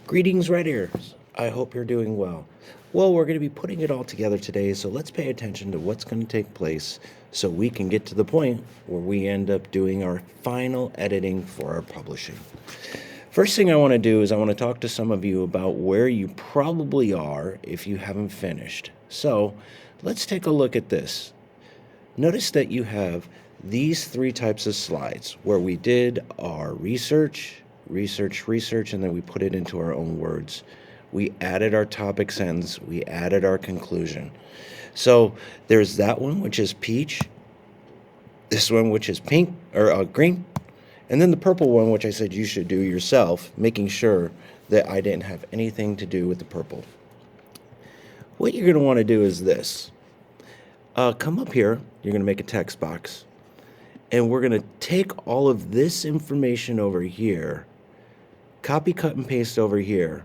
Greetings, Red Ears. I hope you're doing well. Well, we're going to be putting it all together today, so let's pay attention to what's going to take place so we can get to the point where we end up doing our final editing for our publishing. First thing I want to do is I want to talk to some of you about where you probably are if you haven't finished. So let's take a look at this. Notice that you have these three types of slides where we did our research, and then we put it into our own words. We added our topic sentence, we added our conclusion. So there's that one, which is peach, this one, which is pink or green, and then the purple one, which I said you should do yourself, making sure that I didn't have anything to do with the purple. What you're going to want to do is this. Come up here, you're going to make a text box, and we're going to take all of this information over here, copy, cut, and paste over here,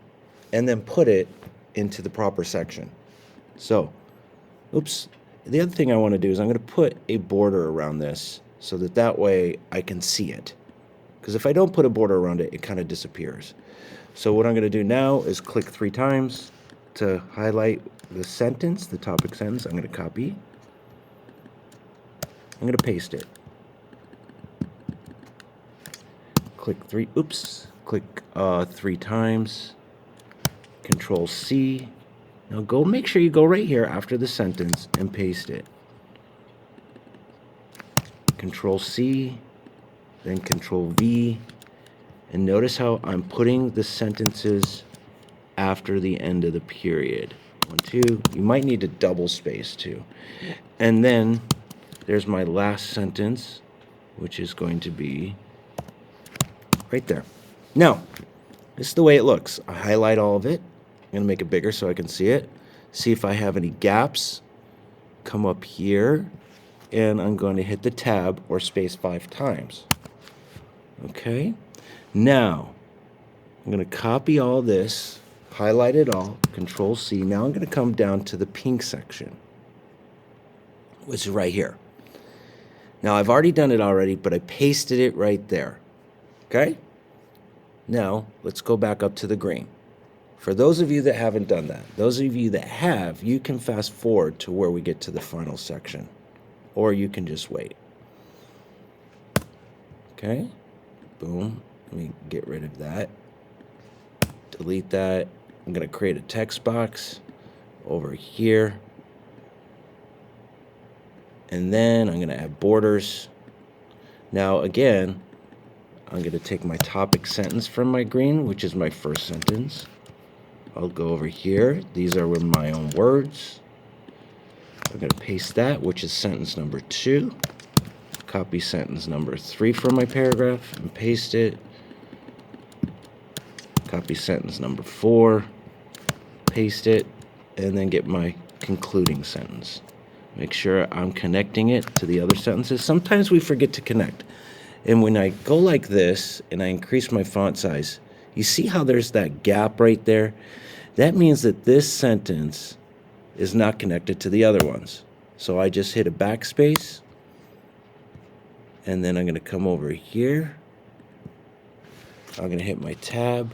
and then put it into the proper section. So, oops, the other thing I want to do is I'm going to put a border around this so that way I can see it. Because if I don't put a border around it, it kind of disappears. So what I'm going to do now is click 3 times to highlight the sentence, the topic sentence. I'm going to copy. I'm going to paste it. Click 3 times. Control C. Now make sure you go right here after the sentence and paste it. Control C, then Control V. And notice how I'm putting the sentences after the end of the period. 1, 2. You might need to double space too. And then there's my last sentence, which is going to be right there. Now, this is the way it looks. I highlight all of it. I'm going to make it bigger so I can see it. See if I have any gaps. Come up here, and I'm going to hit the tab or space 5 times. Okay? Now, I'm going to copy all this, highlight it all, Control C. Now I'm going to come down to the pink section, which is right here. Now, I've already done it already, but I pasted it right there. Okay? Now, let's go back up to the green. For those of you that haven't done that, those of you that have, you can fast forward to where we get to the final section, or you can just wait. Okay? Boom. Let me get rid of that. Delete that. I'm going to create a text box over here. And then I'm going to add borders. Now, again, I'm going to take my topic sentence from my green, which is my first sentence. I'll go over here. These are with my own words. I'm going to paste that, which is sentence number 2. Copy sentence number 3 from my paragraph and paste it. Copy sentence number 4, paste it, and then get my concluding sentence. Make sure I'm connecting it to the other sentences. Sometimes we forget to connect. And when I go like this and I increase my font size, you see how there's that gap right there? That means that this sentence is not connected to the other ones. So I just hit a backspace, and then I'm going to come over here. I'm going to hit my tab.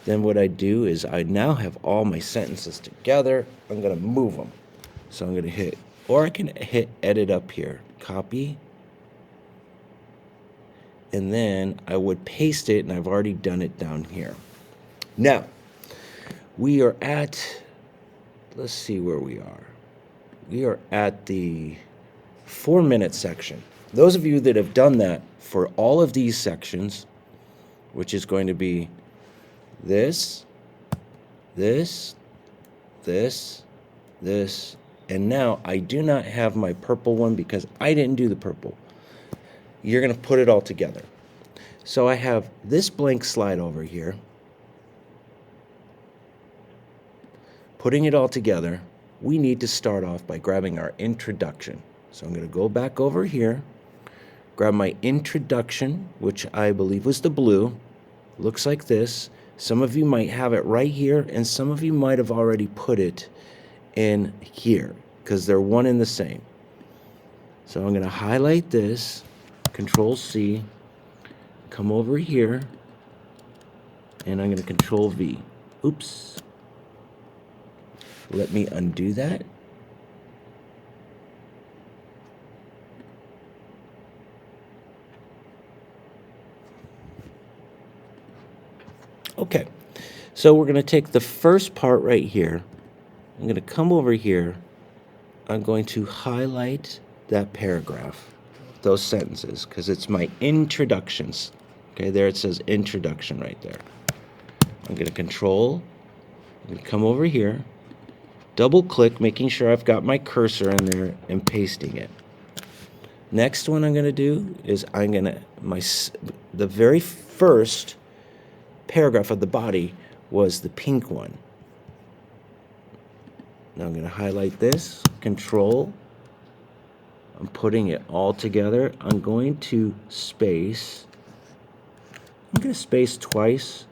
Then what I do is I now have all my sentences together. I'm going to move them. So I'm going to hit, or I can hit edit up here, copy, and then I would paste it, and I've already done it down here. Now, we are at, let's see where we are. We are at the 4-minute section. Those of you that have done that for all of these sections, which is going to be this, and now I do not have my purple one because I didn't do the purple. You're going to put it all together. So I have this blank slide over here. Putting it all together, we need to start off by grabbing our introduction. So I'm going to go back over here, grab my introduction, which I believe was the blue. Looks like this. Some of you might have it right here, and some of you might have already put it in here because they're one and the same. So I'm going to highlight this, Control C, come over here, and I'm going to Control V. Oops. Let me undo that. Okay, so we're going to take the first part right here. I'm going to come over here. I'm going to highlight that paragraph, those sentences, because it's my introductions. Okay, there it says introduction right there. I'm going to I'm going to come over here, double click, making sure I've got my cursor in there and pasting it. Next one I'm going to do is the very first paragraph of the body was the pink one. Now I'm going to highlight this, Control. I'm putting it all together. I'm going to space. I'm going to space twice.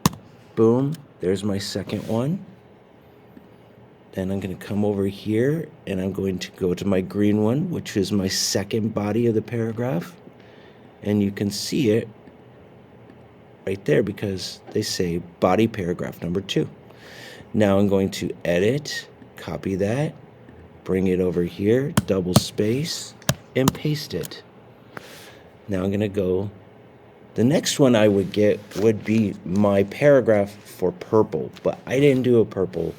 Boom. There's my second one. Then I'm going to come over here and I'm going to go to my green one, which is my second body of the paragraph. And you can see it right there because they say body paragraph number 2. Now I'm going to edit, copy that, bring it over here, double space, and paste it. Now I'm going to go. The next one I would get would be my paragraph for purple, but I didn't do a purple.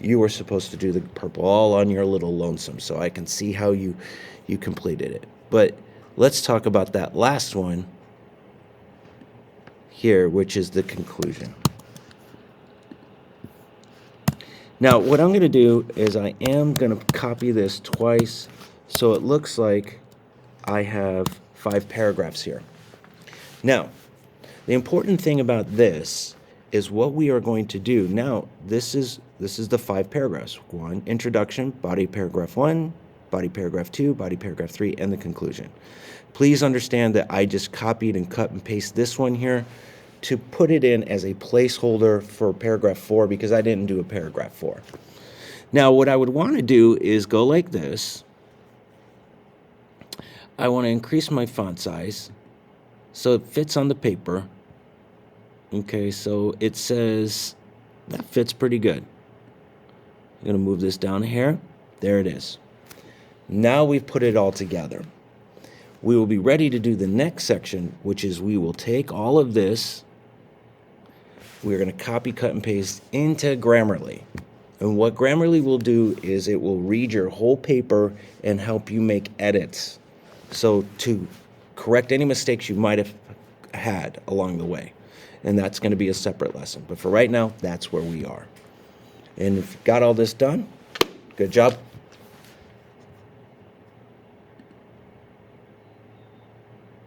You were supposed to do the purple all on your little lonesome, so I can see how you completed it. But let's talk about that last one here, which is the conclusion. Now, what I'm going to do is I am going to copy this twice, so it looks like I have 5 paragraphs here. Now, the important thing about this is what we are going to do. Now, this is the 5 paragraphs. 1, introduction, body paragraph 1, body paragraph 2, body paragraph 3, and the conclusion. Please understand that I just copied and cut and pasted this one here to put it in as a placeholder for paragraph 4 because I didn't do a paragraph 4. Now, what I would want to do is go like this. I want to increase my font size so it fits on the paper. Okay, so it says that fits pretty good. I'm going to move this down here. There it is. Now we've put it all together. We will be ready to do the next section, which is we will take all of this. We're going to copy, cut, and paste into Grammarly. And what Grammarly will do is it will read your whole paper and help you make edits. So to correct any mistakes you might have had along the way. And that's going to be a separate lesson. But for right now, that's where we are. And if you got all this done, good job.